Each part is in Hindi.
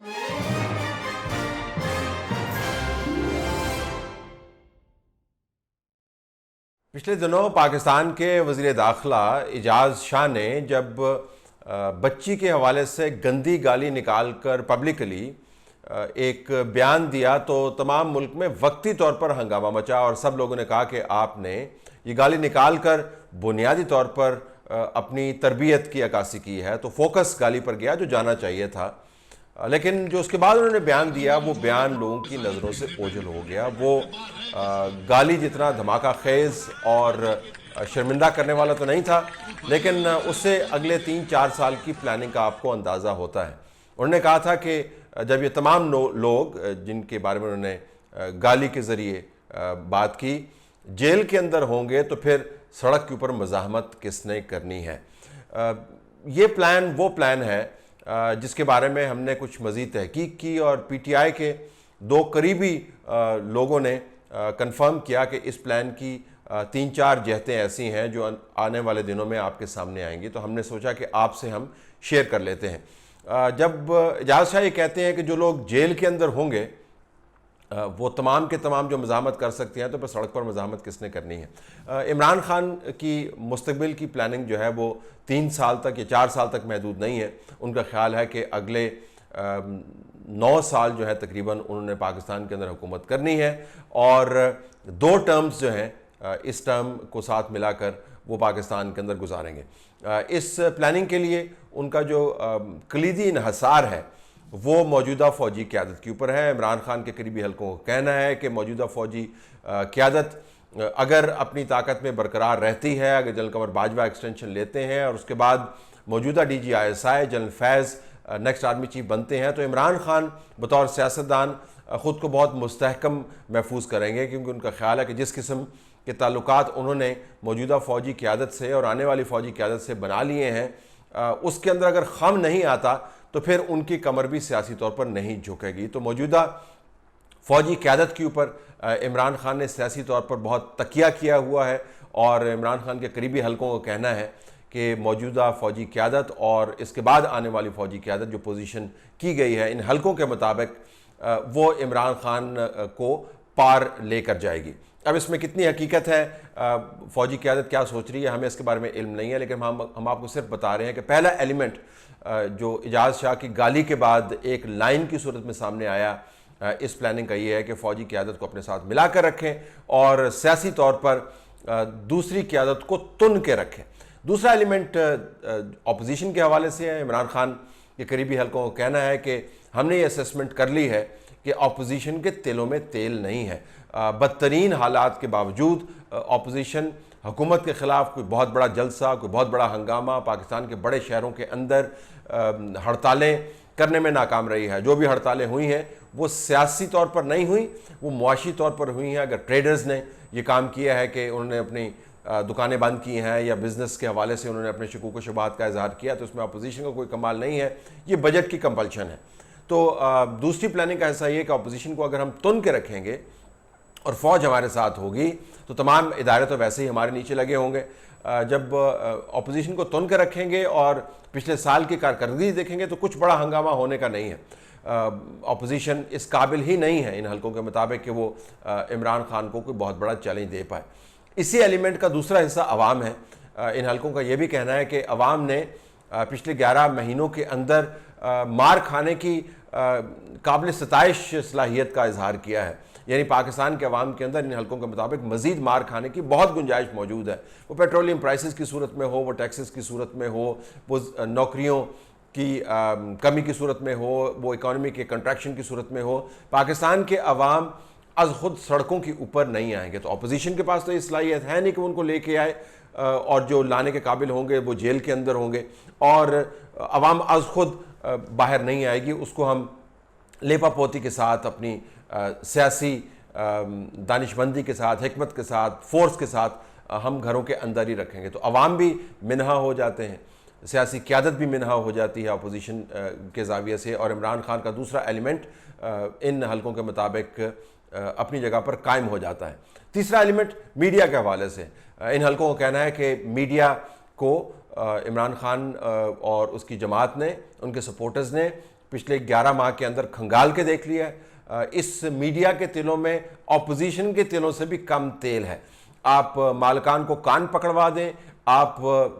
पिछले दिनों पाकिस्तान के वज़ीर दाखिला इजाज़ शाह ने जब बच्ची के हवाले से गंदी गाली निकालकर पब्लिकली एक बयान दिया तो तमाम मुल्क में वक्ती तौर पर हंगामा मचा और सब लोगों ने कहा कि आपने ये गाली निकालकर बुनियादी तौर पर अपनी तरबियत की अक्कासी की है। तो फोकस गाली पर गया जो जाना चाहिए था, लेकिन जो उसके बाद उन्होंने बयान दिया वो बयान लोगों की नज़रों से ओझल हो गया। वो गाली जितना धमाका खेज़ और शर्मिंदा करने वाला तो नहीं था, लेकिन उससे अगले 3-4 साल की प्लानिंग का आपको अंदाज़ा होता है। उन्होंने कहा था कि जब ये तमाम लोग जिनके बारे में उन्होंने गाली के ज़रिए बात की जेल के अंदर होंगे तो फिर सड़क के ऊपर मज़ाहमत किसने करनी है। ये प्लान वो प्लान है जिसके बारे में हमने कुछ मज़ीद तहकीक की और PTI के 2 करीबी लोगों ने कंफर्म किया कि इस प्लान की 3-4 जहतें ऐसी हैं जो आने वाले दिनों में आपके सामने आएंगी। तो हमने सोचा कि आपसे हम शेयर कर लेते हैं। जब इजाज़ शाह ये कहते हैं कि जो लोग जेल के अंदर होंगे वो तमाम के तमाम जो मज़ाहमत कर सकते हैं, तो फिर सड़क पर मज़ाहमत किसने करनी है। इमरान खान की मुस्तकबिल की प्लानिंग जो है वो 3 साल तक या 4 साल तक महदूद नहीं है। उनका ख्याल है कि अगले 9 साल जो है तकरीबन उन्होंने पाकिस्तान के अंदर हुकूमत करनी है और 2 टर्म्स जो हैं इस टर्म को साथ मिलाकर वो पाकिस्तान के अंदर गुजारेंगे। इस प्लानिंग के लिए उनका जो कलीदी इन्हसार है वो मौजूदा फ़ौजी क़यादत के ऊपर है। इमरान खान के करीबी हलकों का कहना है कि मौजूदा फ़ौजी क़यादत अगर अपनी ताकत में बरकरार रहती है, अगर जनरल कमर बाजवा एक्सटेंशन लेते हैं और उसके बाद मौजूदा DG/ISI जनरल फैज़ नेक्स्ट आर्मी चीफ बनते हैं, तो इमरान खान बतौर सियासतदान ख़ुद को बहुत मुस्तहकम महफूज करेंगे, क्योंकि उनका ख्याल है कि जिस किस्म के ताल्लुकात उन्होंने मौजूदा फ़ौजी क़यादत से और आने वाली फ़ौजी क़यादत से बना लिए हैं, उसके अंदर अगर खम नहीं आता तो फिर उनकी कमर भी सियासी तौर पर नहीं झुकेगी। तो मौजूदा फ़ौजी क़यादत के ऊपर इमरान खान ने सियासी तौर पर बहुत तकिया किया हुआ है और इमरान खान के करीबी हलकों का कहना है कि मौजूदा फ़ौजी क़यादत और इसके बाद आने वाली फ़ौजी क़यादत जो पोजीशन की गई है इन हलकों के मुताबिक वो इमरान खान को पार लेकर जाएगी। अब इसमें कितनी हकीकत है, फ़ौजी क़यादत क्या सोच रही है, हमें इसके बारे में इल्म नहीं है, लेकिन हम आपको सिर्फ बता रहे हैं कि पहला एलिमेंट जो इजाज़ शाह की गाली के बाद एक लाइन की सूरत में सामने आया इस प्लानिंग का ये है कि फ़ौजी क़यादत को अपने साथ मिलाकर रखें और सियासी तौर पर दूसरी क़यादत को तुन के रखें। दूसरा एलिमेंट अपोजिशन के हवाले से है। इमरान खान के करीबी हलकों का कहना है कि हमने ये असेसमेंट कर ली है कि अपोजिशन के तिलों में तेल नहीं है। बदतरीन हालात के बावजूद अपोजिशन हुकूमत के ख़िलाफ़ कोई बहुत बड़ा जलसा, कोई बहुत बड़ा हंगामा, पाकिस्तान के बड़े शहरों के अंदर हड़तालें करने में नाकाम रही है। जो भी हड़तालें हुई हैं वो सियासी तौर पर नहीं हुई, वो मुआशी तौर पर हुई हैं। अगर ट्रेडर्स ने ये काम किया है कि उन्होंने अपनी दुकानें बंद की हैं या बिज़नेस के हवाले से उन्होंने अपने शकूक व शुबहात का इजहार किया, तो उसमें अपोजिशन का कोई कमाल नहीं है, ये बजट की कंपल्शन है। तो दूसरी प्लानिंग का हिस्सा ये कि अपोजिशन को अगर हम तुन के रखेंगे और फ़ौज हमारे साथ होगी तो तमाम इदारे तो वैसे ही हमारे नीचे लगे होंगे। जब अपोजिशन को तुन के रखेंगे और पिछले साल की कारकर्दगी देखेंगे तो कुछ बड़ा हंगामा होने का नहीं है। अपोजिशन इस काबिल ही नहीं है इन हलकों के मुताबिक कि वो इमरान खान को कोई बहुत बड़ा चैलेंज दे पाए। इसी एलिमेंट का दूसरा हिस्सा अवाम है। इन हलकों का ये भी कहना है कि अवाम ने पिछले 11 महीनों के अंदर मार खाने की काबिल सताइश सलाहियत का इजहार किया है। यानी पाकिस्तान के अवाम के अंदर इन हलकों के मुताबिक मज़ीद मार खाने की बहुत गुंजाइश मौजूद है। वो पेट्रोलियम प्राइसेस की सूरत में हो, वो टैक्सेस की सूरत में हो, वो नौकरियों की कमी की सूरत में हो, वो इकॉनमी के कंट्रैक्शन की सूरत में हो, पाकिस्तान के अवाम अज खुद सड़कों के ऊपर नहीं आएंगे। तो अपोजिशन के पास तो ये सलाहियत है नहीं कि उनको लेके आए, और जो लाने के काबिल होंगे वो जेल के अंदर होंगे और अवाम अज खुद बाहर नहीं आएगी। उसको हम लेपापोती के साथ, अपनी सियासी दानिशमंदी के साथ, हिकमत के साथ, फोर्स के साथ हम घरों के अंदर ही रखेंगे। तो अवाम भी मिनहा हो जाते हैं, सियासी क़यादत भी मिनहा हो जाती है अपोजिशन के ज़ाविये से, और इमरान खान का दूसरा एलिमेंट इन हलकों के मुताबिक अपनी जगह पर कायम हो जाता है। तीसरा एलिमेंट मीडिया के हवाले से इन हलकों का कहना है कि मीडिया को इमरान खान और उसकी जमात ने, उनके सपोर्टर्स ने पिछले 11 माह के अंदर खंगाल के देख लिया है। इस मीडिया के तिलों में ऑपोजिशन के तिलों से भी कम तेल है। आप मालकान को कान पकड़वा दें, आप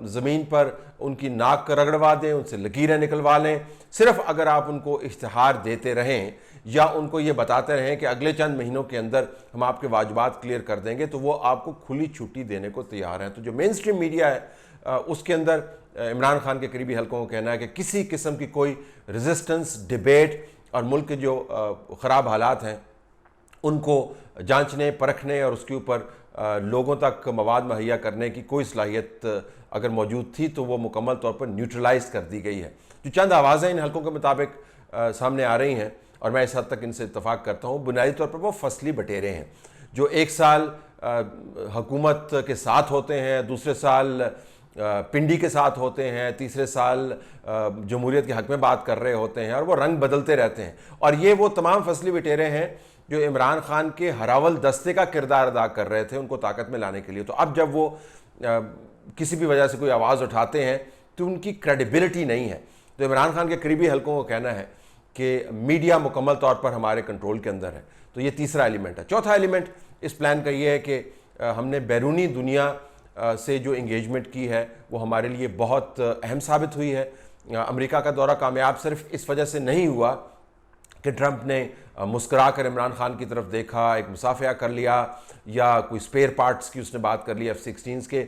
ज़मीन पर उनकी नाक रगड़वा दें, उनसे लकीरें निकलवा लें, सिर्फ अगर आप उनको इश्तिहार देते रहें या उनको ये बताते रहें कि अगले चंद महीनों के अंदर हम आपके वाजबात क्लियर कर देंगे, तो वो आपको खुली छुट्टी देने को तैयार हैं। तो जो मेन स्ट्रीम मीडिया है उसके अंदर इमरान खान के करीबी हलकों को कहना है कि किसी किस्म की कोई रेजिस्टेंस, डिबेट और मुल्क के जो ख़राब हालात हैं उनको जांचने, परखने और उसके ऊपर लोगों तक मवाद मुहैया करने की कोई सलाहियत अगर मौजूद थी तो वो मुकम्मल तौर पर न्यूट्रलाइज कर दी गई है। जो चंद आवाज़ें इन हलकों के मुताबिक सामने आ रही हैं और मैं इस हद तक इनसे इत्तफाक करता हूँ, बुनियादी तौर पर वो फसली बटेरे हैं जो एक साल हुकूमत के साथ होते हैं, दूसरे साल पिंडी के साथ होते हैं, तीसरे साल जमहूरियत के हक़ में बात कर रहे होते हैं और वो रंग बदलते रहते हैं। और ये वो तमाम फसली बटेरे हैं जो इमरान खान के हरावल दस्ते का किरदार अदा कर रहे थे उनको ताकत में लाने के लिए। तो अब जब वो किसी भी वजह से कोई आवाज़ उठाते हैं तो उनकी क्रेडिबिलिटी नहीं है। तो इमरान खान के करीबी हलकों को कहना है कि मीडिया मुकम्मल तौर पर हमारे कंट्रोल के अंदर है। तो ये तीसरा एलिमेंट है। चौथा एलिमेंट इस प्लान का ये है कि हमने बैरूनी दुनिया से जो इंगेजमेंट की है वो हमारे लिए बहुत अहम साबित हुई है। अमेरिका का दौरा कामयाब सिर्फ इस वजह से नहीं हुआ कि ट्रंप ने मुस्कुरा कर इमरान खान की तरफ देखा, एक मुसाफिया कर लिया या कोई स्पेयर पार्ट्स की उसने बात कर ली F-16 के।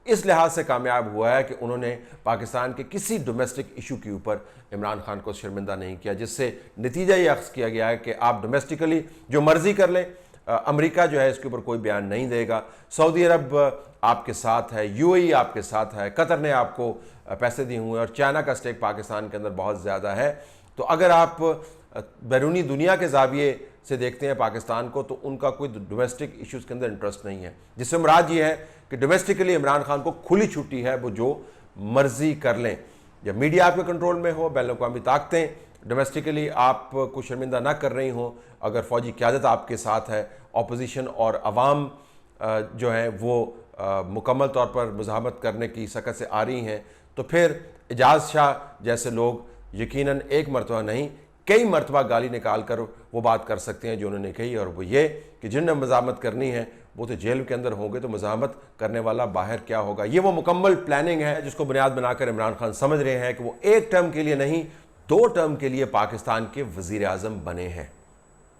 इस लिहाज से कामयाब हुआ है कि उन्होंने पाकिस्तान के किसी डोमेस्टिक इशू के ऊपर इमरान खान को शर्मिंदा नहीं किया, जिससे नतीजा ये अख्ज़ किया गया है कि आप डोमेस्टिकली जो मर्ज़ी कर लें, अमेरिका जो है इसके ऊपर कोई बयान नहीं देगा। सऊदी अरब आपके साथ है, UAE आपके साथ है, कतर ने आपको पैसे दिए हुए हैं और चाइना का स्टेक पाकिस्तान के अंदर बहुत ज़्यादा है। तो अगर आप बैरूनी दुनिया के ज़ाविये से देखते हैं पाकिस्तान को, तो उनका कोई डोमेस्टिक इश्यूज़ के अंदर इंटरेस्ट नहीं है, जिससे मुराद ये है कि डोमेस्टिकली इमरान खान को खुली छुट्टी है, वो जो मर्ज़ी कर लें। जब मीडिया आपके कंट्रोल में हो, बैन अवी ताकतें डोमेस्टिकली आपको शर्मिंदा ना कर रही हों, अगर फ़ौजी क़यादत आपके साथ है, अपोजिशन और अवाम जो है वो मुकम्मल तौर पर मुज़ाहमत करने की सकत से आ रही हैं, तो फिर एजाज़ शाह जैसे लोग यकीनन एक मरतबा नहीं कई मरतबा गाली निकाल कर वो बात कर सकते हैं जो उन्होंने कही, और वो ये कि जिन्हें मज़ाहमत करनी है वो तो जेल के अंदर होंगे, तो मज़ाहमत करने वाला बाहर क्या होगा। ये वो मुकम्मल प्लानिंग है जिसको बुनियाद बनाकर इमरान खान समझ रहे हैं कि वो एक टर्म के लिए नहीं 2 टर्म के लिए पाकिस्तान के वज़ीर आज़म बने हैं।